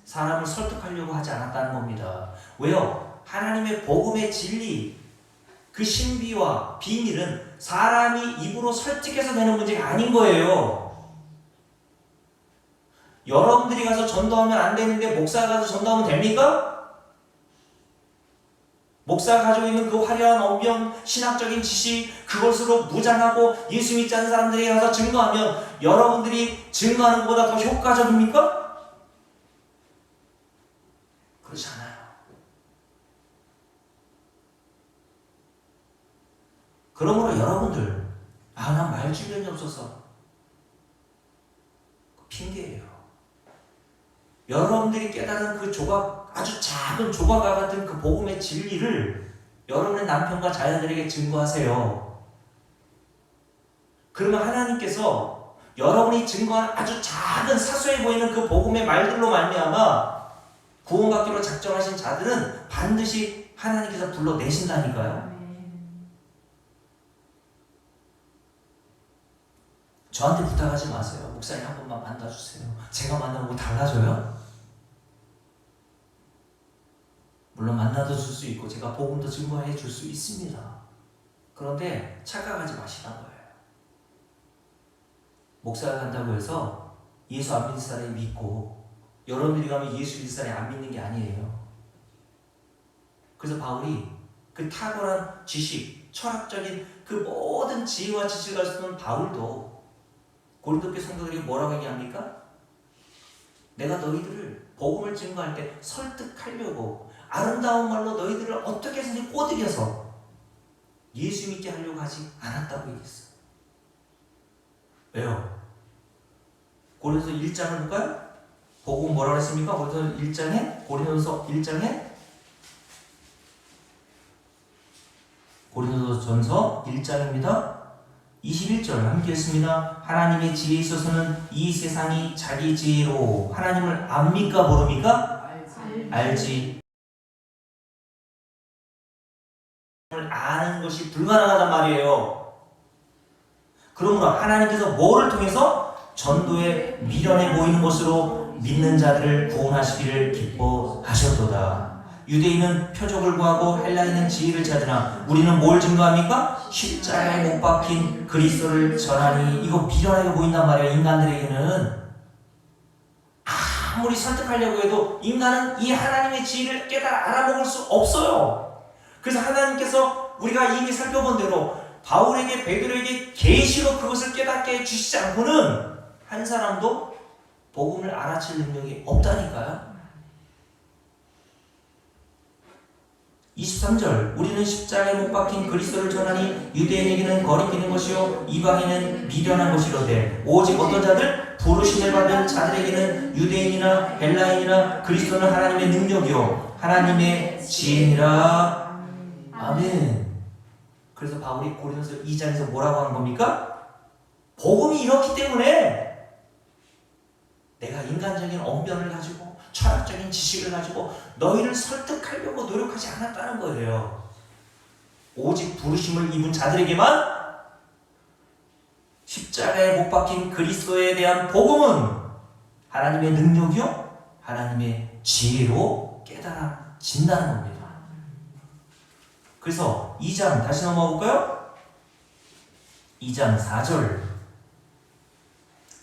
사람을 설득하려고 하지 않았다는 겁니다. 왜요? 하나님의 복음의 진리, 그 신비와 비밀은 사람이 입으로 설득해서 되는 문제가 아닌 거예요. 여러분들이 가서 전도하면 안 되는데 목사가 가서 전도하면 됩니까? 목사가 가지고 있는 그 화려한 언변, 신학적인 지식, 그것으로 무장하고 예수 믿지 않는 사람들에게 가서 증거하면 여러분들이 증거하는 것보다 더 효과적입니까? 그렇지 않아요. 그러므로 여러분들, 난 말 주변이 없어서 핑계예요. 여러분들이 깨달은 그 조각, 아주 작은 조각과 같은 그 복음의 진리를 여러분의 남편과 자녀들에게 증거하세요. 그러면 하나님께서 여러분이 증거한 아주 작은 사소해 보이는 그 복음의 말들로 말미암아 구원받기로 작정하신 자들은 반드시 하나님께서 불러내신다니까요. 저한테 부탁하지 마세요. 목사님 한 번만 만나주세요. 제가 만나면 뭐 달라져요? 물론 만나도 줄 수 있고 제가 복음도 증거해 줄 수 있습니다. 그런데 착각하지 마시란 거예요. 목사가 간다고 해서 예수 안 믿는 사람이 믿고 여러분들이 가면 예수 믿는 사람이 안 믿는 게 아니에요. 그래서 바울이 그 탁월한 지식, 철학적인 그 모든 지혜와 지식을 가지고 바울도 고린도교 성도들이 뭐라고 얘기합니까? 내가 너희들을 복음을 증거할 때 설득하려고 아름다운 말로 너희들을 어떻게 해서든 꼬드겨서 예수 믿게 하려고 하지 않았다고 얘기했어요. 왜요? 고린도서 1장을 볼까요? 복음 뭐라고 했습니까? 고린도서 1장에 고린도전서 1장입니다. 21절 함께 했습니다. 하나님의 지혜에 있어서는 이 세상이 자기 지혜로 하나님을 압니까 모릅니까? 알지. 아는 것이 불가능하단 말이에요. 그러므로 하나님께서 뭐를 통해서 전도에 미련해 보이는 것으로 믿는 자들을 구원하시기를 기뻐하셨도다. 유대인은 표적을 구하고 헬라인은 지혜를 찾으나 우리는 뭘 증거합니까? 십자가에 못 박힌 그리스도를 전하니. 이거 미련하게 보인단 말이에요. 인간들에게는 아무리 설득하려고 해도 인간은 이 하나님의 지혜를 깨달아 알아먹을 수 없어요. 그래서 하나님께서 우리가 이미 살펴본 대로 바울에게 베드로에게 계시로 그것을 깨닫게 해주시지 않고는 한 사람도 복음을 알아챌 능력이 없다니까요. 23절 우리는 십자가에 못 박힌 그리스도를 전하니 유대인에게는 거리끼는 것이요 이방인은 미련한 것이로되 오직 어떤 자들? 부르심을 받은 자들에게는 유대인이나 헬라인이나 그리스도는 하나님의 능력이요 하나님의 지혜니라. 아멘. 그래서 바울이 고린도서 2장에서 뭐라고 하는 겁니까? 복음이 이렇기 때문에 내가 인간적인 언변을 가지고 철학적인 지식을 가지고 너희를 설득하려고 노력하지 않았다는 거예요. 오직 부르심을 입은 자들에게만 십자가에 못 박힌 그리스도에 대한 복음은 하나님의 능력이요 하나님의 지혜로 깨달아진다는 겁니다. 그래서 2장 다시 넘어가 볼까요? 2장 4절.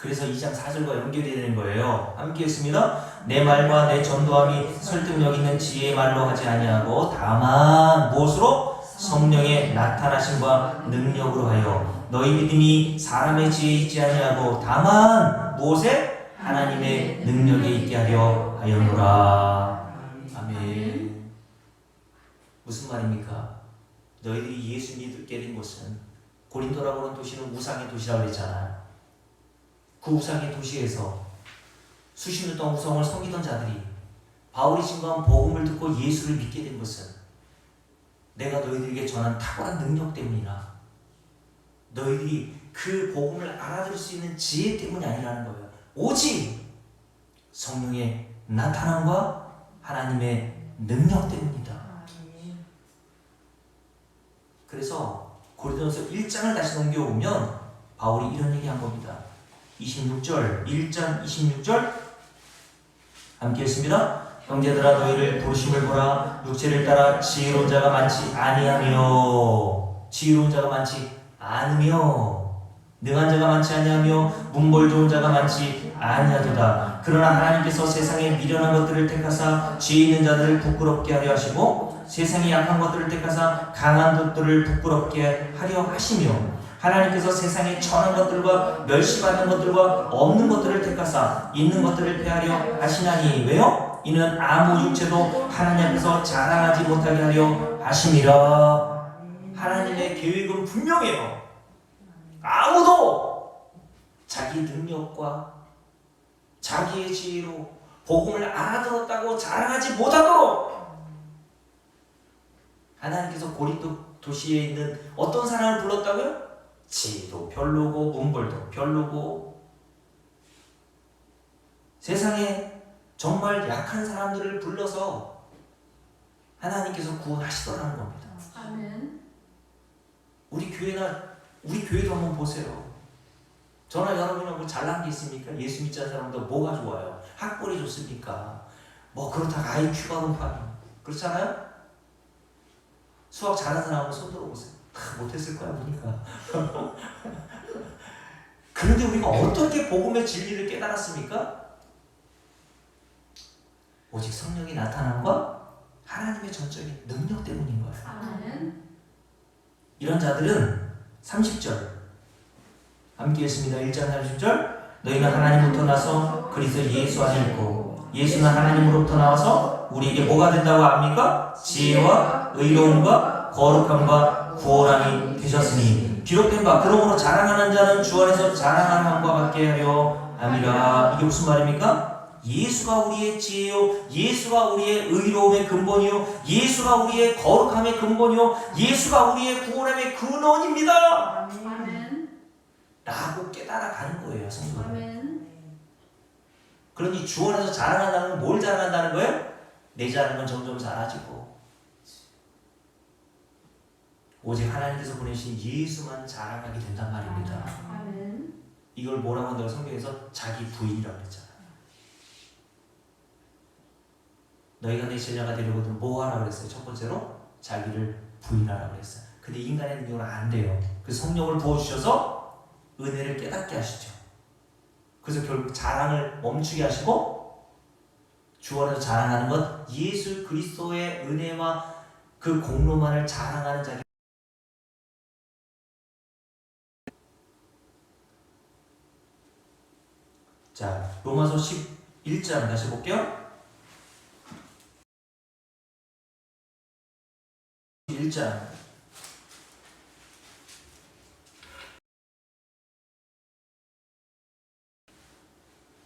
그래서 2장 4절과 연결이 되는 거예요. 함께 했습니다. 내 말과 내 전도함이 설득력 있는 지혜의 말로 하지 아니하고 다만 무엇으로? 성령의 나타나심과 능력으로 하여 너희 믿음이 사람의 지혜에 있지 아니하고 다만 무엇에? 하나님의 능력에 있게 하려 하였노라. 아멘. 무슨 말입니까? 너희들이 예수 믿게 된 것은 고린도라고 하는 도시는 우상의 도시라고 그랬잖아요. 그 우상의 도시에서 수십 년 동안 우상을 섬기던 자들이 바울이 증거한 복음을 듣고 예수를 믿게 된 것은 내가 너희들에게 전한 탁월한 능력 때문이나 너희들이 그 복음을 알아들을 수 있는 지혜 때문이 아니라는 거예요. 오직 성령의 나타남과 하나님의 능력 때문이다. 그래서 고린도서 1장을 다시 넘겨보면 바울이 이런 얘기한 겁니다. 26절 1장 26절 함께 했습니다. 형제들아 너희를 부르심을 보라. 육체를 따라 지혜로운 자가 많지 아니하며 지혜로운 자가 많지 않으며 능한 자가 많지 아니하며 문벌 좋은 자가 많지 아니하도다. 그러나 하나님께서 세상에 미련한 것들을 택하사 지혜 있는 자들을 부끄럽게 하려 하시고 세상에 약한 것들을 택하사 강한 것들을 부끄럽게 하려 하시며 하나님께서 세상에 천한 것들과 멸시받는 것들과 없는 것들을 택하사 있는 것들을 폐하려 하시나니 왜요? 이는 아무 육체도 하나님 앞에서 자랑하지 못하게 하려 하심이라. 하나님의 계획은 분명해요. 아무도 자기 능력과 자기의 지혜로 복음을 알아들었다고 자랑하지 못하도록 하나님께서 고린도 도시에 있는 어떤 사람을 불렀다고요? 지혜도 별로고 문벌도 별로고 세상에 정말 약한 사람들을 불러서 하나님께서 구원하시더라는 겁니다. 아멘. 우리 교회도 한번 보세요. 저나 여러분은 뭐 잘난 게 있습니까? 예수 믿지 않는 사람들 뭐가 좋아요? 학벌이 좋습니까? 뭐 그렇다고 IQ가 높아요. 그렇잖아요? 수학 잘하는 사람 한번 손 들어보세요. 다 못했을 거야 보니까. 그런데 우리가 어떻게 복음의 진리를 깨달았습니까? 오직 성령의 나타남과 하나님의 전적인 능력 때문인 거예요. 아멘. 이런 자들은 30절 함께 했습니다. 1장 30절 너희는 하나님부터 나서 그리스도 예수 안에 있고 예수는 하나님으로부터 나와서 우리에게 뭐가 된다고 합니까? 지혜와 의로움과 거룩함과 구원함이 되셨으니 기록된 바 그러므로 자랑하는 자는 주 안에서 자랑하는 함과 같게 하려 함이라. 이게 무슨 말입니까? 예수가 우리의 지혜요 예수가 우리의 의로움의 근본이요 예수가 우리의 거룩함의 근본이요 예수가 우리의 구원함의 근원입니다. 아멘. 라고 깨달아가는 거예요. 성도는. 아멘. 그러니 주 안에서 자랑한다는 건 뭘 자랑한다는 거예요? 내 자랑은 점점 사라지고 오직 하나님께서 보내신 예수만 자랑하게 된단 말입니다. 아멘. 이걸 뭐라고 한다고 성경에서 자기 부인이라고 그랬잖아. 너희가 내 제자가 되려거든 뭐 하라고 그랬어요? 첫 번째로 자기를 부인하라고 그랬어요. 근데 인간의 능력은 안 돼요. 그래서 성령을 부어주셔서 은혜를 깨닫게 하시죠. 그래서 결국 자랑을 멈추게 하시고 주 안에서 자랑하는 것 예수 그리스도의 은혜와 그 공로만을 자랑하는 자기. 자, 로마서 11장 다시 볼게요. 1장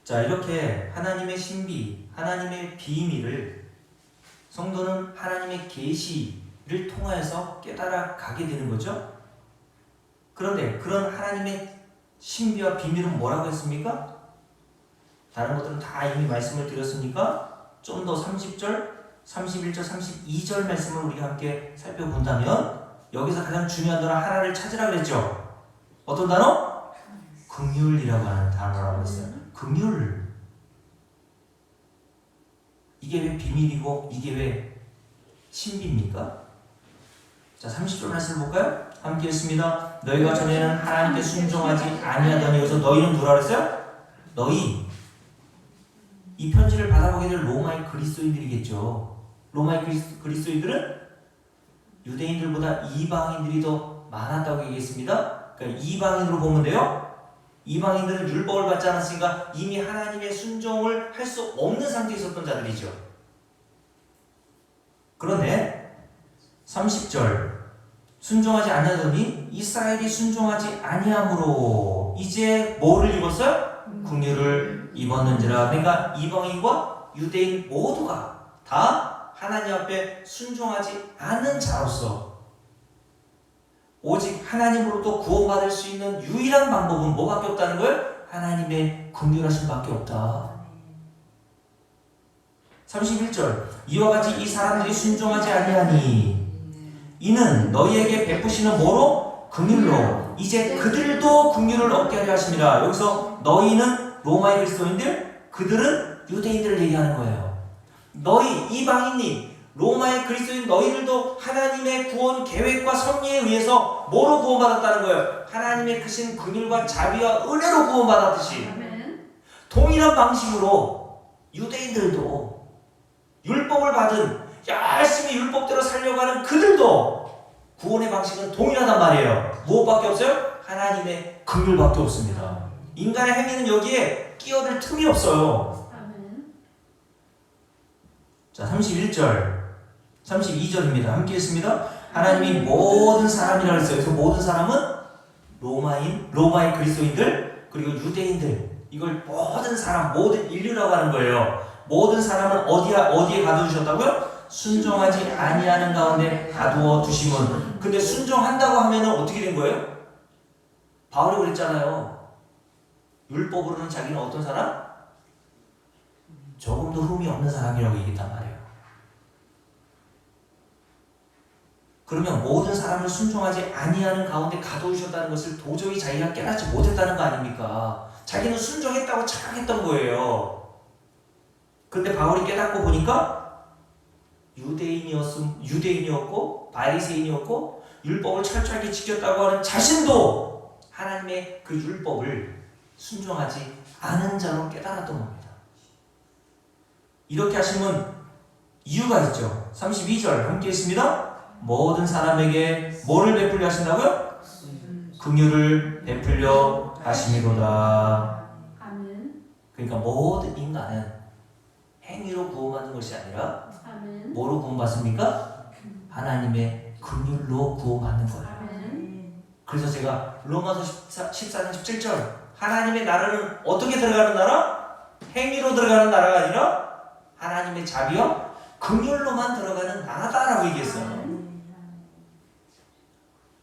자, 이렇게 하나님의 신비, 하나님의 비밀을 성도는 하나님의 계시를 통하여서 깨달아 가게 되는 거죠. 그런데 그런 하나님의 신비와 비밀은 뭐라고 했습니까? 다른 것들은 다 이미 말씀을 드렸으니까 좀 더 30절, 31절, 32절 말씀을 우리가 함께 살펴본다면 여기서 가장 중요한 단어 하나를 찾으라 그랬죠. 어떤 단어? 긍휼이라고 하는 단어라고 했어요. 긍휼. 이게 왜 비밀이고 이게 왜 신비입니까? 자, 30절 말씀을 볼까요? 함께 읽습니다. 너희가 전에는 하나님께 순종하지 아니하더니 여기서 너희는 누구라 그랬어요? 너희. 이 편지를 받아보게 될 로마의 그리스도인들이겠죠. 로마의 그리스도인들은 유대인들보다 이방인들이 더 많았다고 얘기했습니다. 그러니까 이방인으로 보면 돼요. 이방인들은 율법을 받지 않았으니까 이미 하나님의 순종을 할 수 없는 상태에 있었던 자들이죠. 그런데 30절 순종하지 아니하더니 이스라엘이 순종하지 아니함으로 이제 뭐를 입었어요? 긍휼을 입었는지라. 그러니까 이방인과 유대인 모두가 다 하나님 앞에 순종하지 않은 자로서 오직 하나님으로부터 구원받을 수 있는 유일한 방법은 뭐밖에 없다는 거예요? 하나님의 긍휼하심 밖에 없다. 31절 이와 같이 이 사람들이 순종하지 아니하니 이는 너희에게 베푸시는 뭐로? 긍휼로 이제 그들도 긍휼을 얻게 하려 하심이라. 여기서 너희는 로마의 그리스도인들, 그들은 유대인들을 얘기하는 거예요. 너희 이방인이 로마의 그리스도인 너희들도 하나님의 구원 계획과 섭리에 의해서 뭐로 구원받았다는 거예요? 하나님의 크신 긍휼과 자비와 은혜로 구원받았듯이 동일한 방식으로 유대인들도 율법을 받은 열심히 율법대로 살려고 하는 그들도 구원의 방식은 동일하단 말이에요. 무엇밖에 없어요? 하나님의 긍휼밖에 없습니다. 인간의 행위는 여기에 끼어들 틈이 없어요. 자, 31절 32절입니다. 함께 읽습니다. 하나님이 모든 사람이라 했어요. 그래서 모든 사람은 로마의 그리스도인들 그리고 유대인들 이걸 모든 사람 모든 인류라고 하는 거예요. 모든 사람은 어디에 가두어 주셨다고요? 순종하지 아니하는 가운데 가두어 두심은. 근데 순종한다고 하면은 어떻게 된 거예요? 바울이 그랬잖아요. 율법으로는 자기는 어떤 사람? 조금도 흠이 없는 사람이라고 얘기했단 말이에요. 그러면 모든 사람을 순종하지 아니하는 가운데 가두으셨다는 것을 도저히 자기가 깨닫지 못했다는 거 아닙니까? 자기는 순종했다고 착각했던 거예요. 그런데 바울이 깨닫고 보니까 유대인이었고 바리새인이었고 율법을 철저하게 지켰다고 하는 자신도 하나님의 그 율법을 순종하지 않은 자로 깨달았던 겁니다. 이렇게 하시면 이유가 있죠. 32절 함께 있습니다. 모든 사람에게 뭐를 베풀려 하신다고요? 긍휼을 베풀려 하심이로다. 그러니까 모든 인간은 행위로 구원받는 것이 아니라 뭐로 구원받습니까? 하나님의 긍휼로 구원받는 거예요. 그래서 제가 로마서 14장 17절 하나님의 나라는 어떻게 들어가는 나라? 행위로 들어가는 나라가 아니라 하나님의 자비와 긍휼로만 들어가는 나라다라고 얘기했어요.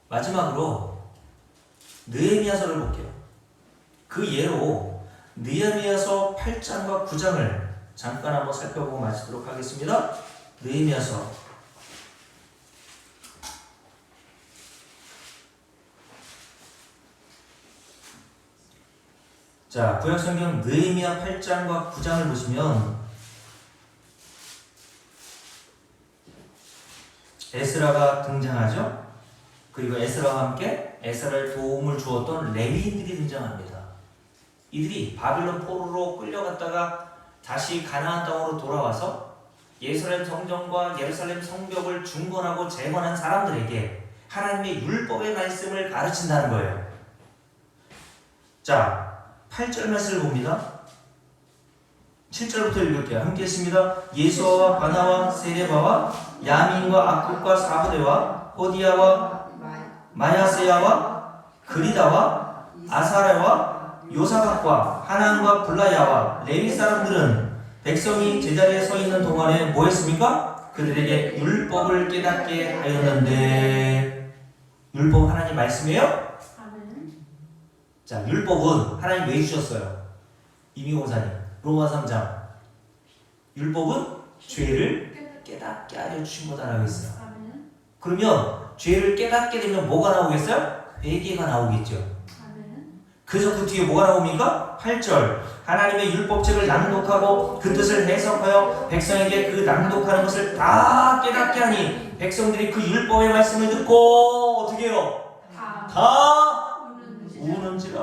마지막으로 느헤미야서를 볼게요. 그 예로 느헤미야서 8장과 9장을 잠깐 한번 살펴보고 마치도록 하겠습니다. 느헤미야서 자, 구약성경 느헤미야 8장과 9장을 보시면 에스라가 등장하죠. 그리고 에스라와 함께 에스라의 도움을 주었던 레위인들이 등장합니다. 이들이 바빌론 포로로 끌려갔다가 다시 가나안 땅으로 돌아와서 예루살렘 성전과 예루살렘 성벽을 중건하고 재건한 사람들에게 하나님의 율법의 말씀을 가르친다는 거예요. 자, 8절 말씀을 봅니다. 7절부터 읽을게요. 함께 했습니다. 예수아와 바나와 세레바와 야민과 악국과 사부대와 호디야와 마야세야와 그리다와 아사레와 요사박과 하난과 블라야와 레위 사람들은 백성이 제자리에 서 있는 동안에 뭐 했습니까? 그들에게 율법을 깨닫게 하였는데, 율법 하나님 말씀이에요? 자, 율법은 하나님 왜 주셨어요? 이미호사님 로마 3장 율법은 죄를 깨닫게 하려 주신 거다라고 했어요. 그러면 죄를 깨닫게 되면 뭐가 나오겠어요? 회개가 나오겠죠. 그래서 그 뒤에 뭐가 나옵니까? 8절 하나님의 율법책을 낭독하고 그 뜻을 해석하여 백성에게 그 낭독하는 것을 다 깨닫게 하니 백성들이 그 율법의 말씀을 듣고 어떻게 해요? 다 우는지라.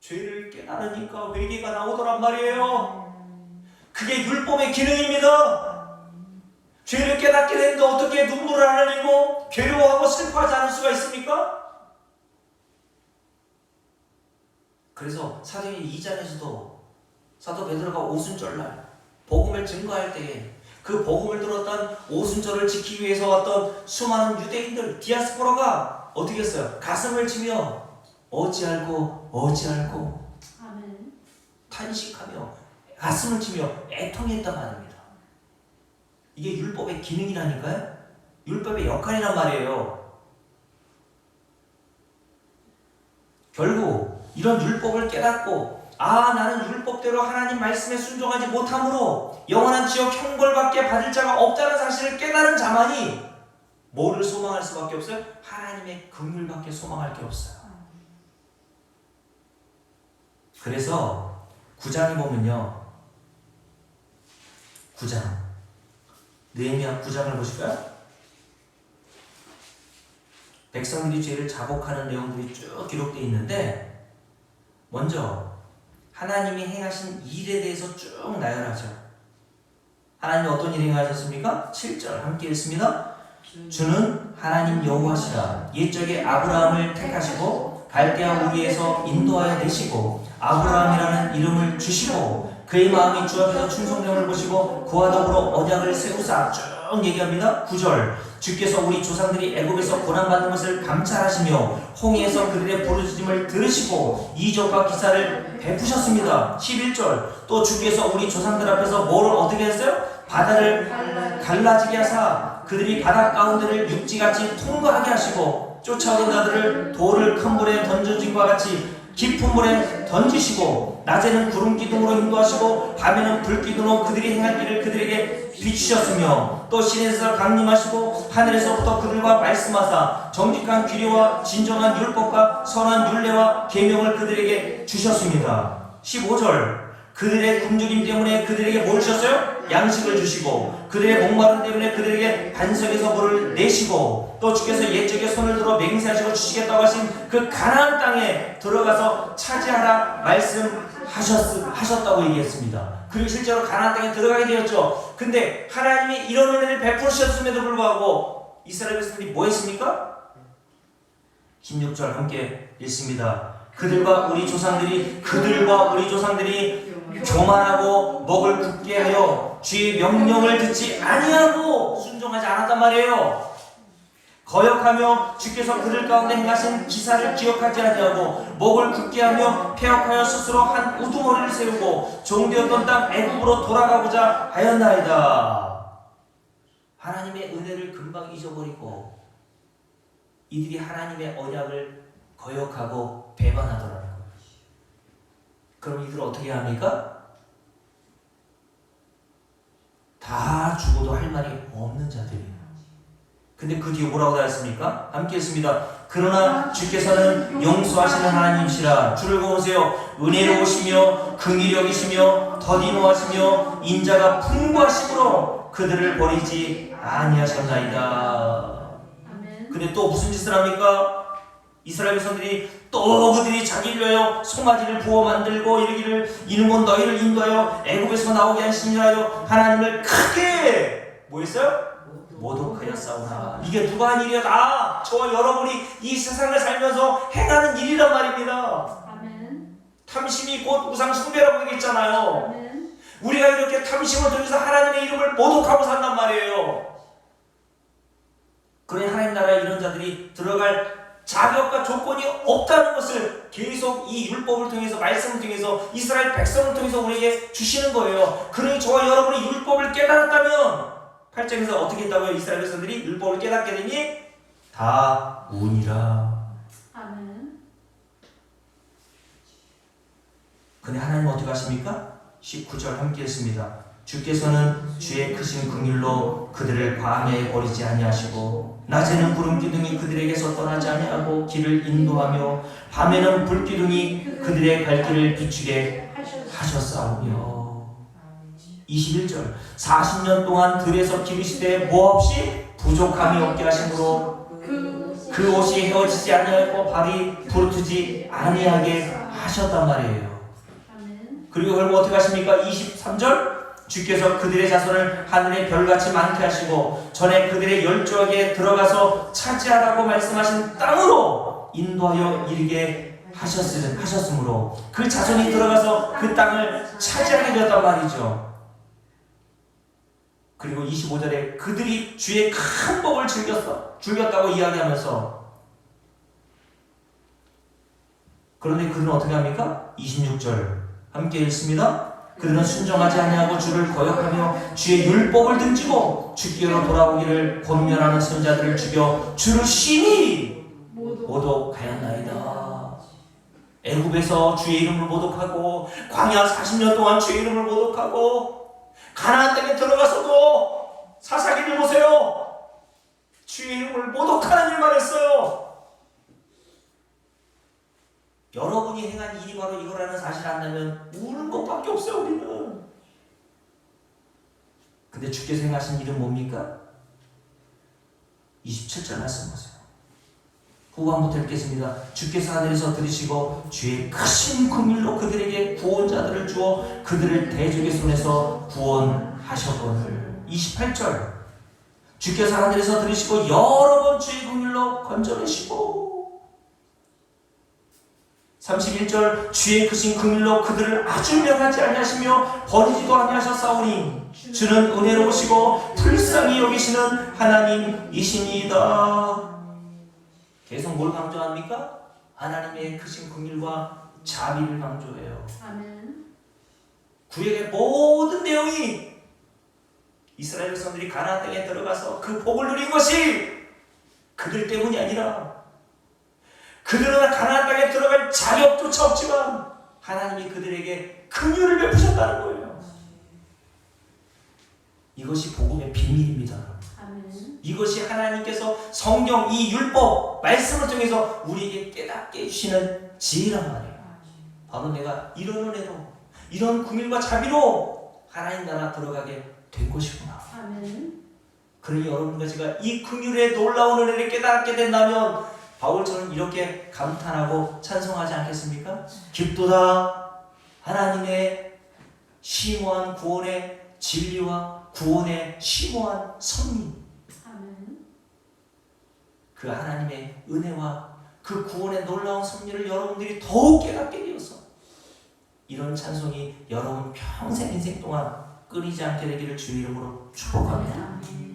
죄를 깨달으니까 회개가 나오더란 말이에요. 그게 율법의 기능입니다. 죄를 깨닫게 되는데 어떻게 눈물을 안 흘리고 괴로워하고 슬퍼하지 않을 수가 있습니까? 그래서 사도행전 2장에서도 사도 베드로가 오순절날 복음을 증거할 때에 그 복음을 들었던 오순절을 지키기 위해서 왔던 수많은 유대인들 디아스포라가 어떻게 했어요? 가슴을 치며 어찌할꼬 아멘. 탄식하며 가슴을 치며 애통했단 말입니다. 이게 율법의 기능이라니까요. 율법의 역할이란 말이에요. 결국 이런 율법을 깨닫고 나는 율법대로 하나님 말씀에 순종하지 못함으로 영원한 지옥 형벌밖에 받을 자가 없다는 사실을 깨달은 자만이 뭐를 소망할 수밖에 없어요? 하나님의 긍휼밖에 소망할 게 없어요. 그래서 9장에 보면요, 9장 느헤미야 9장을 보실까요? 백성들이 죄를 자복하는 내용들이 쭉 기록되어 있는데 먼저 하나님이 행하신 일에 대해서 쭉 나열하죠. 하나님이 어떤 일을 행하셨습니까? 7절 함께 읽습니다. 주는 하나님 여호와시라. 옛적에 아브라함을 택하시고 갈대아 우리에서 인도하여 내시고 아브라함이라는 이름을 주시고 그의 마음이 주 앞에서 충성됨을 보시고 그와 더불어 언약을 세우사 쭉 얘기합니다. 9절 주께서 우리 조상들이 애굽에서 고난받는 것을 감찰하시며 홍해에서 그들의 부르짖음을 들으시고 이적과 기사를 베푸셨습니다. 11절 또 주께서 우리 조상들 앞에서 뭐를 어떻게 했어요? 바다를 갈라지게 하사 그들이 바다 가운데를 육지같이 통과하게 하시고 쫓아오는 자들을 돌을 큰 물에 던져진과 같이 깊은 물에 던지시고 낮에는 구름 기둥으로 인도하시고 밤에는 불 기둥으로 그들이 행할 길을 그들에게 비추셨으며 또 신에서 강림하시고 하늘에서부터 그들과 말씀하사 정직한 규례와 진정한 율법과 선한 율례와 계명을 그들에게 주셨습니다. 15절 그들의 굶주림 때문에 그들에게 뭘 주셨어요? 양식을 주시고 그들의 목마름 때문에 그들에게 반석에서 물을 내시고 또 주께서 옛적에 손을 들어 맹세하시고 주시겠다고 하신 그 가나안 땅에 들어가서 차지하라 말씀하셨다고 얘기했습니다. 그리고 실제로 가나안 땅에 들어가게 되었죠. 근데 하나님이 이런 은혜를 베푸셨음에도 불구하고 이스라엘 백성들이 뭐 했습니까? 16절 함께 읽습니다. 그들과 우리 조상들이 교만하고 먹을 굳게 하여 주의 명령을 듣지 아니하고 순종하지 않았단 말이에요. 거역하며 주께서 그들 가운데 행하신 기사를 기억하지 아니하고 목을 굳게 하며 폐역하여 스스로 한 우두머리를 세우고 종되었던 땅 애굽으로 돌아가고자 하였나이다. 하나님의 은혜를 금방 잊어버리고 이들이 하나님의 언약을 거역하고 배반하더라는 거예요. 그럼 이들 어떻게 합니까? 다 죽어도 할 말이 없는 자들이에요. 근데 그 뒤에 뭐라고 하였습니까? 함께 했습니다. 그러나 주께서는 용서하시는 하나님이시라. 줄을 그으세요. 은혜로우시며 긍휼히 여기시며 더디 노하시며 인자가 풍부하심으로 그들을 버리지 아니하셨나이다. 아멘. 근데 또 무슨 짓을 합니까? 이스라엘 백성들이 또 그들이 자기를 위하여 송아지를 부어 만들고 이르기를 이는 곧 너희를 인도하여 애굽에서 나오게 하시니라요 하나님을 크게 뭐 했어요? 모독하였사오나. 이게 누가 한 일이야? 다 저와 여러분이 이 세상을 살면서 행하는 일이란 말입니다. 아멘. 탐심이 곧 우상 숭배라고 얘기했잖아요. 아멘. 우리가 이렇게 탐심을 통해서 하나님의 이름을 모독하고 산단 말이에요. 그러니 하나님 나라에 이런 자들이 들어갈 자격과 조건이 없다는 것을 계속 이 율법을 통해서, 말씀을 통해서, 이스라엘 백성을 통해서 우리에게 주시는 거예요. 그러니 저와 여러분이 율법을 깨달았다면 8장에서 어떻게 했다고요? 이스라엘 백성들이 율법을 깨닫게 되니 다 운이라. 아멘. 근데 하나님은 어떻게 하십니까? 19절 함께 했습니다. 주께서는 주의 크신 긍휼로 그들을 광야에 버리지 아니하시고 낮에는 구름 기둥이 그들에게서 떠나지 아니하고 길을 인도하며 밤에는 불 기둥이 그들의 갈 길을 비추게 하셨사오며. 21절 40년 동안 들에서 기르시되 뭐 없이 부족함이 없게 하심으로 그 옷이 헤어지지 아니하고 발이 부르트지 아니하게 하셨단 말이에요. 아멘. 그리고 결국 어떻게 하십니까? 23절 주께서 그들의 자손을 하늘의 별같이 많게 하시고 전에 그들의 열조에게 들어가서 차지하라고 말씀하신 땅으로 인도하여 이르게 하셨으므로 그 자손이 들어가서 그 땅을 차지하게 되었단 말이죠. 그리고 25절에 그들이 주의 큰 복을 즐겼다고 이야기하면서, 그런데 그들은 어떻게 합니까? 26절 함께 읽습니다. 그들은 순종하지 아니하고 주를 거역하며 주의 율법을 등지고 주께로 돌아오기를 권면하는 선자들을 죽여 주를 심히 모독하였나이다. 애굽에서 주의 이름을 모독하고 광야 40년 동안 주의 이름을 모독하고 가나안 땅에 들어가서도 사사기를 보세요. 주의 이름을 모독하는 일만 했어요. 여러분이 행한 일이 바로 이거라는 사실을 안다면 우는 것밖에 없어요. 우리는. 근데 주께서 행하신 일은 뭡니까? 27절 말씀 보세요. 후반부터 읽겠습니다. 주께서 하늘에서 들으시고 주의 크신 긍휼로 그들에게 구원자들을 주어 그들을 대적의 손에서 구원하셨거늘. 28절 주께서 하늘에서 들으시고 여러 번 주의 긍휼로 건져내시고. 31절 주의 크신 긍휼로 그들을 아주 명하지 아니하시며 버리지도 아니하셨사오니 주는 은혜로우시고 불쌍히 여기시는 하나님이시니이다. 계속 뭘 강조합니까? 하나님의 크신 긍휼과 자비를 강조해요. 아멘. 구약의 모든 내용이 이스라엘 백성들이 가나안 땅에 들어가서 그 복을 누린 것이 그들 때문이 아니라, 그들은 가나안 땅에 들어갈 자격조차 없지만 하나님이 그들에게 긍휼을 베푸셨다는 거예요. 이것이 복음의 비밀입니다. 아멘. 이것이 하나님께서 성경 이 율법 말씀을 통해서 우리에게 깨닫게 해주시는 지혜란 말이에요. 바로 내가 이런 은혜로 이런 긍휼과 자비로 하나님 나라 들어가게 된 것이구나. 아멘. 그러니 여러분과 제가 이 긍휼의 놀라운 은혜를 깨닫게 된다면 바울처럼 이렇게 감탄하고 찬송하지 않겠습니까? 깊도다 하나님의 심오한 구원의 진리와 구원의 심오한 섭리. 아멘. 그 하나님의 은혜와 그 구원의 놀라운 섭리를 여러분들이 더욱 깨닫게 되어서 이런 찬송이 여러분 평생 인생 동안 끊이지 않게 되기를 주의 이름으로 축복합니다. 아멘.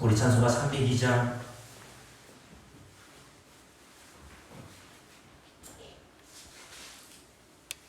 우리 찬송가 302장